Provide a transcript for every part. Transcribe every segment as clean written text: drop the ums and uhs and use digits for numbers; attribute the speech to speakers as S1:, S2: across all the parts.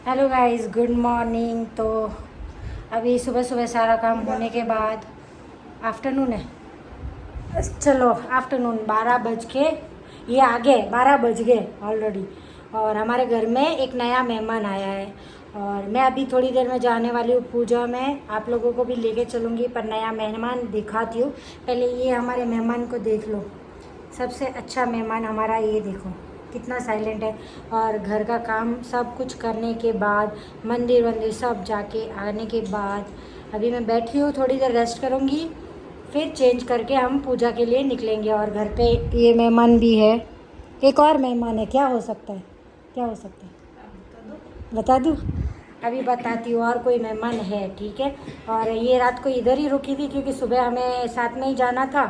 S1: Hello guys, good morning. तो अभी सुबह सुबह सारा काम होने के बाद आफ्टरनून है। चलो आफ्टरनून 12 बज के ये आ गए, 12 बज गए ऑलरेडी। और हमारे घर में एक नया मेहमान आया है और मैं अभी थोड़ी देर में जाने वाली हूँ पूजा में। आप लोगों को भी लेके चलूँगी, पर नया मेहमान दिखाती हूँ। पहले ये हमारे मेहमान को देख लो। सबसे अच्छा मेहमान हमारा, ये देखो कितना साइलेंट है। और घर का काम सब कुछ करने के बाद, मंदिर वंदिर सब जाके आने के बाद अभी मैं बैठी हूँ, थोड़ी देर रेस्ट करूँगी, फिर चेंज करके हम पूजा के लिए निकलेंगे। और घर पे ये मेहमान भी है, एक और मेहमान है। क्या हो सकता है, क्या हो सकता है बता दूँ? अभी बताती हूँ। और कोई मेहमान है, ठीक है। और ये रात को इधर ही रुकी थी क्योंकि सुबह हमें साथ में ही जाना था।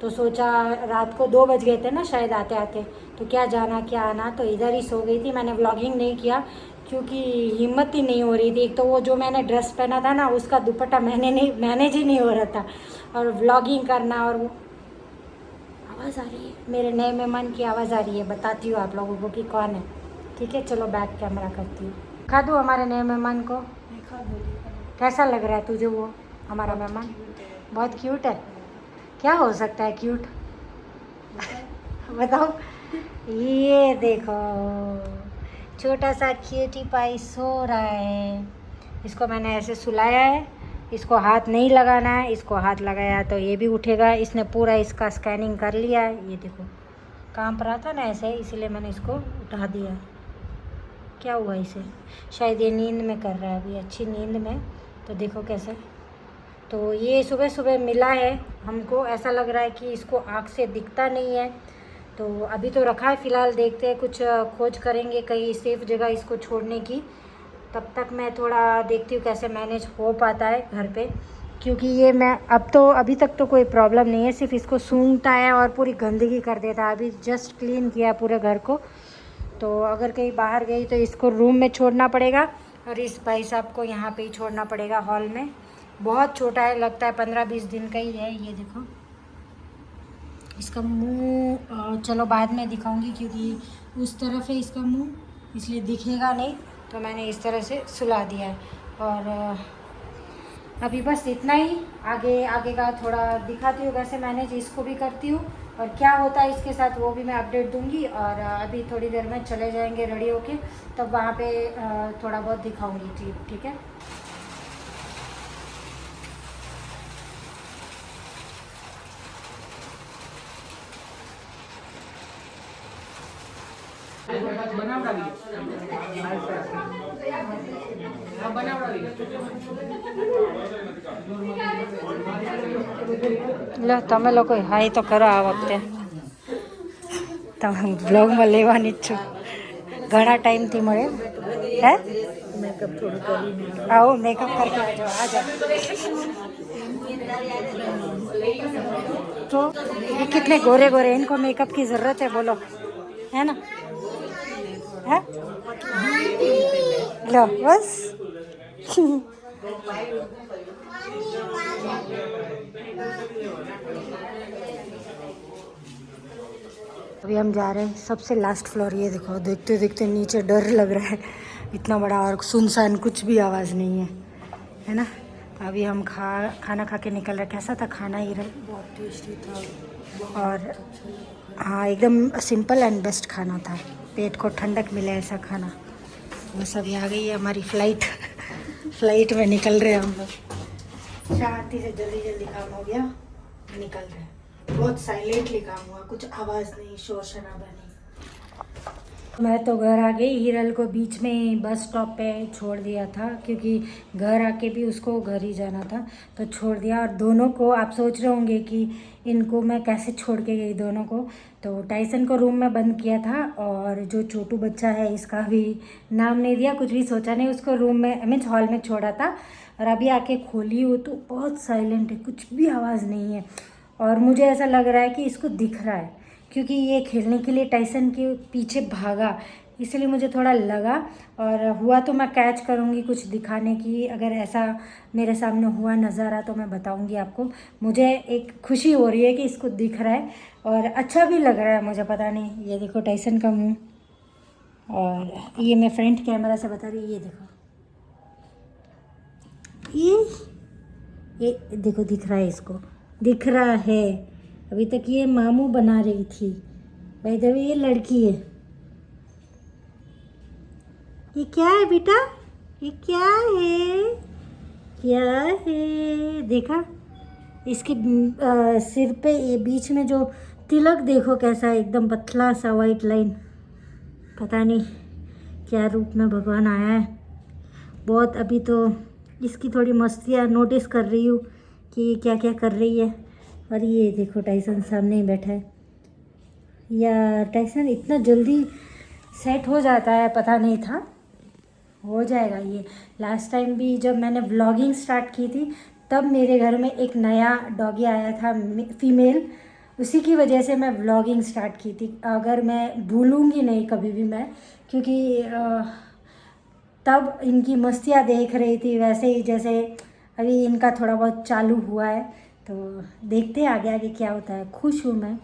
S1: तो सोचा, रात को 2 बज गए थे ना शायद आते आते, तो क्या जाना क्या आना, तो इधर ही सो गई थी। मैंने व्लॉगिंग नहीं किया क्योंकि हिम्मत ही नहीं हो रही थी। एक तो वो जो मैंने ड्रेस पहना था ना, उसका दुपट्टा मैनेज ही नहीं हो रहा था, और व्लॉगिंग करना। और वो आवाज़ आ रही है, मेरे नए मेहमान की आवाज़ आ रही है। बताती हूँ आप लोगों को कि कौन है, ठीक है। चलो बैक कैमरा करती हूँ, दिखा दूँ हमारे नए मेहमान को। कैसा लग रहा है तुझे वो हमारा मेहमान? बहुत क्यूट है। क्या हो सकता है क्यूट, बताओ? ये देखो, छोटा सा क्यूटी पाई सो रहा है। इसको मैंने ऐसे सुलाया है, इसको हाथ नहीं लगाना है। इसको हाथ लगाया तो ये भी उठेगा। इसने पूरा इसका स्कैनिंग कर लिया है। ये देखो कांप रहा था ना ऐसे, इसलिए मैंने इसको उठा दिया। क्या हुआ इसे? शायद ये नींद में कर रहा है अभी, अच्छी नींद में। तो देखो कैसे। तो ये सुबह सुबह मिला है हमको, ऐसा लग रहा है कि इसको आँख से दिखता नहीं है। तो अभी तो रखा है फ़िलहाल, देखते हैं कुछ खोज करेंगे कहीं सेफ़ जगह इसको छोड़ने की। तब तक मैं थोड़ा देखती हूँ कैसे मैनेज हो पाता है घर पे, क्योंकि ये मैं अभी तक तो कोई प्रॉब्लम नहीं है। सिर्फ इसको सूंघता है और पूरी गंदगी कर देता है। अभी जस्ट क्लीन किया पूरे घर को। तो अगर कहीं बाहर गई तो इसको रूम में छोड़ना पड़ेगा, और इस भाई साहब को यहाँ पे ही छोड़ना पड़ेगा हॉल में। बहुत छोटा है, लगता है 15-20 दिन का ही है। ये देखो इसका मुंह, चलो बाद में दिखाऊंगी क्योंकि उस तरफ है इसका मुंह, इसलिए दिखेगा नहीं। तो मैंने इस तरह से सुला दिया है। और अभी बस इतना ही। आगे आगे का थोड़ा दिखाती हूँ कैसे मैनेज इसको भी करती हूँ, और क्या होता है इसके साथ वो भी मैं अपडेट दूंगी। और अभी थोड़ी देर में चले जाएंगे रेडी होके, तब वहाँ पे थोड़ा बहुत दिखाऊंगी क्लिप, ठीक है। લો તમે લોકો હાઈ તો કરો આ વખતે, તમે બ્લોગમાં લેવાની જ છું, ઘણા ટાઈમથી મળે હે। आओ मेकअप करके आ जाओ। तो ये कितने गोरे गोरे, इनको मेकअप की ज़रूरत है बोलो, है ना? है लो बस। अभी हम जा रहे हैं सबसे लास्ट फ्लोर। ये देखो, देखते देखते नीचे डर लग रहा है, इतना बड़ा और सुनसान, कुछ भी आवाज़ नहीं है, है ना। अभी हम खाना खा के निकल रहे। कैसा था खाना? ये बहुत टेस्टी था, और हाँ एकदम सिंपल एंड बेस्ट खाना था। पेट को ठंडक मिले ऐसा खाना। बस अभी आ गई है हमारी फ़्लाइट। फ़्लाइट में निकल रहे हैं हम लोग। शांति से जल्दी जल्दी काम हो गया, निकल रहे हैं। बहुत साइलेंटली काम हुआ, कुछ आवाज़ नहीं, शोर शराबा नहीं। मैं तो घर आ गई। हिरल को बीच में बस स्टॉप पे छोड़ दिया था क्योंकि घर आके भी उसको घर ही जाना था, तो छोड़ दिया। और दोनों को, आप सोच रहे होंगे कि इनको मैं कैसे छोड़ के गई दोनों को। तो टाइसन को रूम में बंद किया था, और जो छोटू बच्चा है इसका भी नाम नहीं दिया, कुछ भी सोचा नहीं, उसको रूम में मीन्स हॉल में छोड़ा था। और अभी आके खोली हो तो बहुत साइलेंट है, कुछ भी आवाज़ नहीं है। और मुझे ऐसा लग रहा है कि इसको दिख रहा है क्योंकि ये खेलने के लिए टाइसन के पीछे भागा, इसलिए मुझे थोड़ा लगा। और हुआ तो मैं कैच करूँगी कुछ दिखाने की, अगर ऐसा मेरे सामने हुआ नज़ारा तो मैं बताऊँगी आपको। मुझे एक खुशी हो रही है कि इसको दिख रहा है और अच्छा भी लग रहा है मुझे, पता नहीं। ये देखो टाइसन का मुँह, और ये मैं फ्रंट कैमरा से बता रही हूँ, ये देखो, ये देखो दिख रहा है, इसको दिख रहा है। अभी तक ये मामू बना रही थी, भाई द वे ये लड़की है। ये क्या है बेटा, ये क्या है, क्या है, देखा इसके सिर पे ये बीच में जो तिलक देखो कैसा है, एकदम पतला सा वाइट लाइन। पता नहीं क्या रूप में भगवान आया है। बहुत अभी तो इसकी थोड़ी मस्तियाँ नोटिस कर रही हूँ कि ये क्या क्या कर रही है। और ये देखो टाइसन सामने ही बैठा है। या टाइसन इतना जल्दी सेट हो जाता है, पता नहीं था, हो जाएगा ये। लास्ट टाइम भी जब मैंने व्लॉगिंग स्टार्ट की थी तब मेरे घर में एक नया डॉगी आया था, फीमेल, उसी की वजह से मैं व्लॉगिंग स्टार्ट की थी। अगर मैं भूलूँगी नहीं कभी भी मैं, क्योंकि तब इनकी मस्तियाँ देख रही थी वैसे ही जैसे अभी इनका थोड़ा बहुत चालू हुआ है। तो देखते हैं आगे आगे क्या होता है। खुश हूँ मैं,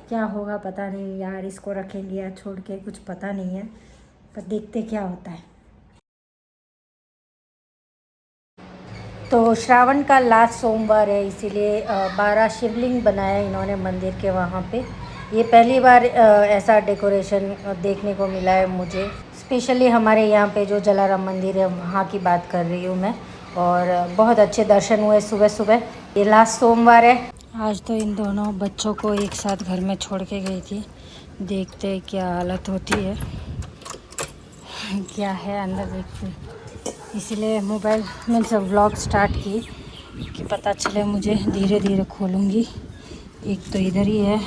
S1: क्या होगा पता नहीं यार, इसको रखेंगे या छोड़ के कुछ पता नहीं है, पर देखते क्या होता है। तो श्रावण का लास्ट सोमवार है, इसीलिए 12 शिवलिंग बनाया इन्होंने मंदिर के वहाँ पे। ये पहली बार ऐसा डेकोरेशन देखने को मिला है मुझे। स्पेशली हमारे यहाँ पे जो जलाराम मंदिर है वहाँ की बात कर रही हूँ मैं। और बहुत अच्छे दर्शन हुए सुबह सुबह। ये लास्ट सोमवार है। आज तो इन दोनों बच्चों को एक साथ घर में छोड़ के गई थी, देखते क्या हालत होती है, क्या है अंदर देखते। इसलिए मोबाइल में सब व्लॉग स्टार्ट की कि पता चले मुझे, धीरे धीरे खोलूँगी। एक तो इधर ही है,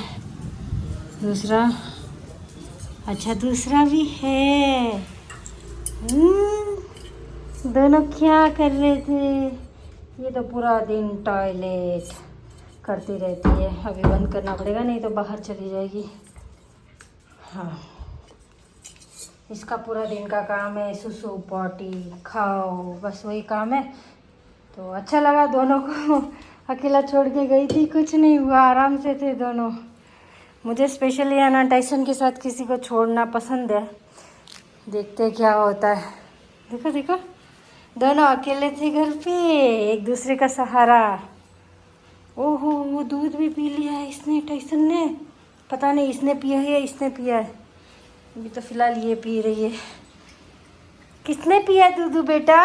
S1: दूसरा, अच्छा दूसरा भी है। दोनों क्या कर रहे थे? ये तो पूरा दिन टॉयलेट करती रहती है। अभी बंद करना पड़ेगा नहीं तो बाहर चली जाएगी। हाँ, इसका पूरा दिन का काम है सुसु पॉटी खाओ, बस वही काम है। तो अच्छा लगा दोनों को अकेला छोड़ के गई थी, कुछ नहीं हुआ, आराम से थे दोनों। मुझे स्पेशली है टाइसन के साथ किसी को छोड़ना पसंद है, देखते क्या होता है। देखो देखो, दोनों अकेले थे घर पे, एक दूसरे का सहारा। ओहो, वो दूध भी पी लिया है इसने, टाइसन ने। पता नहीं इसने पिया है या इसने पिया है। अभी तो फिलहाल ये पी रही है। किसने पिया दूध बेटा,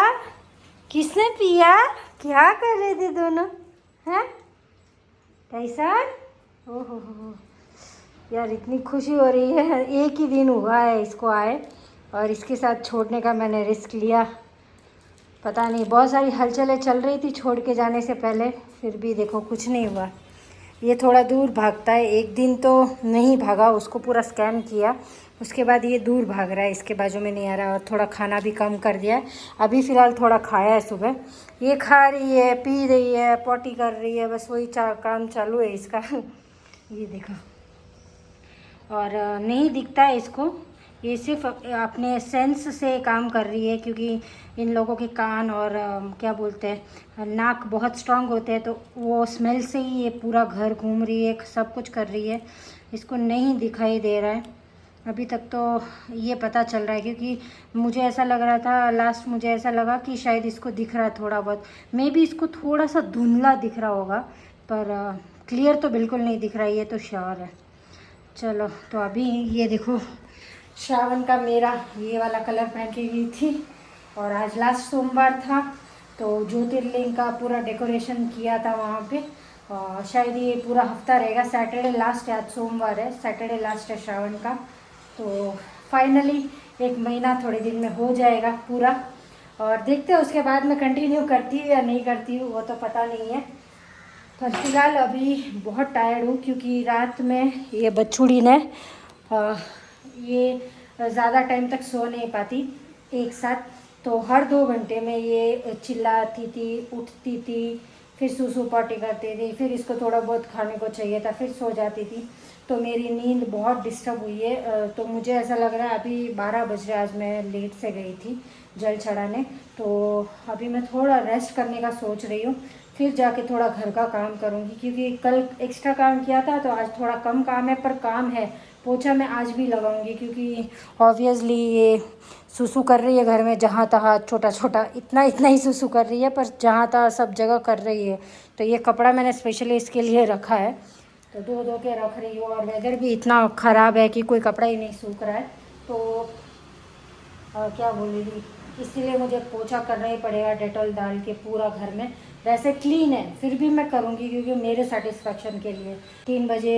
S1: किसने पिया? क्या कर रहे थे दोनों, हैं टाइसन? ओहो हो यार, इतनी खुशी हो रही है। एक ही दिन हुआ है इसको आए और इसके साथ छोड़ने का मैंने रिस्क लिया। पता नहीं बहुत सारी हलचलें चल रही थी छोड़ के जाने से पहले, फिर भी देखो कुछ नहीं हुआ। ये थोड़ा दूर भागता है, एक दिन तो नहीं भागा, उसको पूरा स्कैन किया, उसके बाद ये दूर भाग रहा है, इसके बाजू में नहीं आ रहा। और थोड़ा खाना भी कम कर दिया है। अभी फ़िलहाल थोड़ा खाया है सुबह। ये खा रही है, पी रही है, पॉटी कर रही है, बस वही काम चालू है इसका। ये देखो, और नहीं दिखता है इसको, ये सिर्फ अपने सेंस से काम कर रही है, क्योंकि इन लोगों के कान और क्या बोलते हैं नाक बहुत स्ट्रांग होते हैं, तो वो स्मेल से ही ये पूरा घर घूम रही है, सब कुछ कर रही है। इसको नहीं दिखाई दे रहा है अभी तक, तो ये पता चल रहा है, क्योंकि मुझे ऐसा लग रहा था लास्ट, मुझे ऐसा लगा कि शायद इसको दिख रहा है थोड़ा बहुत, मे बी इसको थोड़ा सा धुंधला दिख रहा होगा, पर क्लियर तो बिल्कुल नहीं दिख रहा है, ये तो श्योर है। चलो, तो अभी ये देखो, श्रावण का मेरा ये वाला कलर पहन के गई थी, और आज लास्ट सोमवार था तो ज्योतिर्लिंग का पूरा डेकोरेशन किया था वहाँ पे। और शायद ये पूरा हफ्ता रहेगा, सैटरडे लास्ट है, आज सोमवार है, सैटरडे लास्ट है श्रावण का। तो फाइनली एक महीना थोड़े दिन में हो जाएगा पूरा, और देखते हैं उसके बाद मैं कंटिन्यू करती हूँ या नहीं करती हूँ, वो तो पता नहीं है। पर फिलहाल अभी बहुत टायर्ड हूँ, क्योंकि रात में ये बछड़ी ने ये ज़्यादा टाइम तक सो नहीं पाती एक साथ, तो हर 2 घंटे में ये चिल्लाती थी, उठती थी, फिर सूसू पॉटी करती थी, फिर इसको थोड़ा बहुत खाने को चाहिए था, फिर सो जाती थी। तो मेरी नींद बहुत डिस्टर्ब हुई है। तो मुझे ऐसा लग रहा है अभी 12 बज रहे, आज मैं लेट से गई थी जल चढ़ाने, तो अभी मैं थोड़ा रेस्ट करने का सोच रही हूँ, फिर जाके थोड़ा घर का काम करूँगी, क्योंकि कल एक्स्ट्रा काम किया था तो आज थोड़ा कम काम है, पर काम है, पोछा मैं आज भी लगाऊंगी, क्योंकि ऑब्वियसली ये सुसु कर रही है घर में जहाँ तहाँ, छोटा छोटा इतना इतना ही सुसु कर रही है, पर जहाँ तहाँ सब जगह कर रही है। तो ये कपड़ा मैंने स्पेशली इसके लिए रखा है, तो धो धो के रख रही हूँ। और वेदर भी इतना ख़राब है कि कोई कपड़ा ही नहीं सूख रहा है, तो क्या बोलेगी, इसीलिए मुझे पोछा करना ही पड़ेगा डेटॉल डाल के पूरा घर में। वैसे क्लीन है फिर भी मैं करूँगी, क्योंकि मेरे सेटिस्फेक्शन के लिए। 3 बजे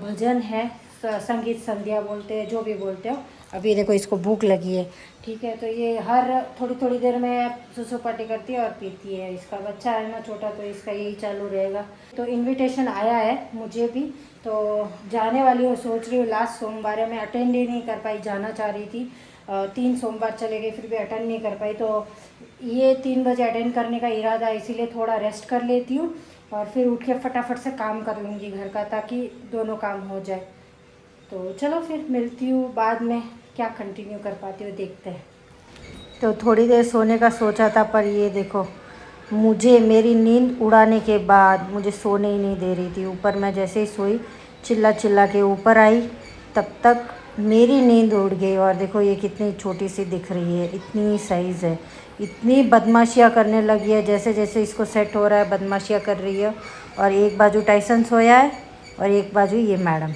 S1: भजन है, संगीत संध्या बोलते हैं, जो भी बोलते हो। अभी देखो इसको भूख लगी है, ठीक है, तो ये हर थोड़ी थोड़ी देर में सुसु पाटी करती है और पीती है। इसका बच्चा है ना छोटा, तो इसका यही चालू रहेगा। तो इनविटेशन आया है मुझे भी, तो जाने वाली हूँ, सोच रही हूँ। लास्ट सोमवार है, मैं अटेंड ही नहीं कर पाई, जाना चाह रही थी। 3 सोमवार चले गए, फिर भी अटेंड नहीं कर पाई। तो ये 3 बजे अटेंड करने का इरादा है, इसीलिए थोड़ा रेस्ट कर लेती हूँ और फिर उठ के फटाफट से काम कर लूँगी घर का, ताकि दोनों काम हो जाए। तो चलो फिर मिलती हूँ बाद में, क्या कंटिन्यू कर पाती हूँ देखते हैं। तो थोड़ी देर सोने का सोचा था, पर ये देखो मुझे मेरी नींद उड़ाने के बाद मुझे सोने ही नहीं दे रही थी। ऊपर मैं जैसे ही सोई, चिल्ला चिल्ला के ऊपर आई, तब तक मेरी नींद उड़ गई। और देखो ये कितनी छोटी सी दिख रही है, इतनी साइज़ है, इतनी बदमाशियाँ करने लगी है। जैसे जैसे इसको सेट हो रहा है बदमाशियाँ कर रही है। और एक बाजू टाइसन सोया है और एक बाजू ये मैडम।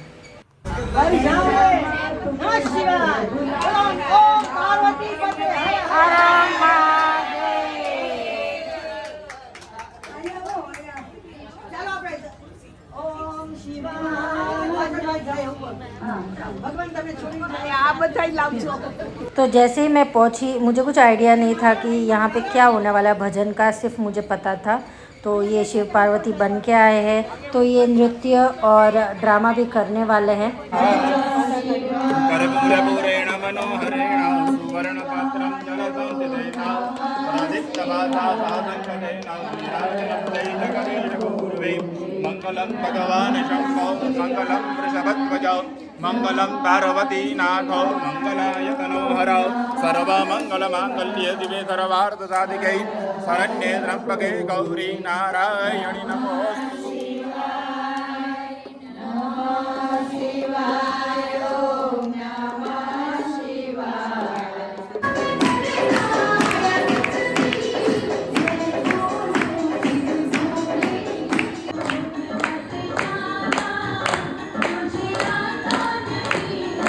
S1: तो जैसे ही मैं पहुंची, मुझे कुछ आइडिया नहीं था कि यहाँ पे क्या होने वाला है भजन का, सिर्फ मुझे पता था तो ये शिव पार्वती बन के आए हैं, तो ये नृत्य और ड्रामा भी करने वाले हैं।
S2: मंगलम भगवान शंभो मंगलम वृषभध्वजो मंगलम पार्वती नाथो मंगलाय तनोहरो सर्वमंगलमांगल्ये दिवे सर्वार्थसाधिके शरण्ये त्र्यंबके गौरी नारायणि नमोस्तुते।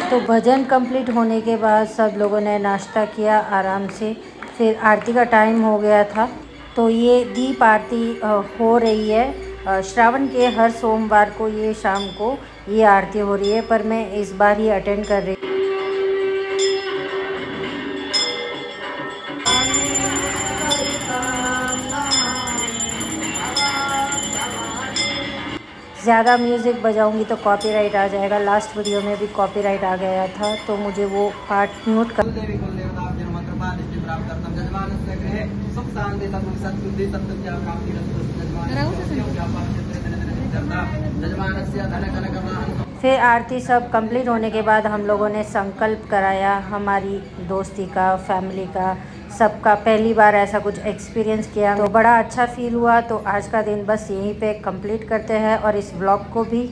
S1: तो भजन कंप्लीट होने के बाद सब लोगों ने नाश्ता किया आराम से, फिर आरती का टाइम हो गया था। तो ये दीप आरती हो रही है। श्रावण के हर सोमवार को ये शाम को ये आरती हो रही है, पर मैं इस बार ही अटेंड कर रही। ज़्यादा म्यूज़िक बजाऊंगी तो कॉपीराइट आ जाएगा। लास्ट वीडियो में भी कॉपीराइट आ गया था, तो मुझे वो पार्ट नोट कर। फिर आरती सब कंप्लीट होने के बाद हम लोगों ने संकल्प कराया, हमारी दोस्ती का, फैमिली का, सबका पहली बार ऐसा कुछ एक्सपीरियंस किया, तो बड़ा अच्छा फील हुआ। तो आज का दिन बस यहीं पे कंप्लीट करते हैं और इस व्लॉग को भी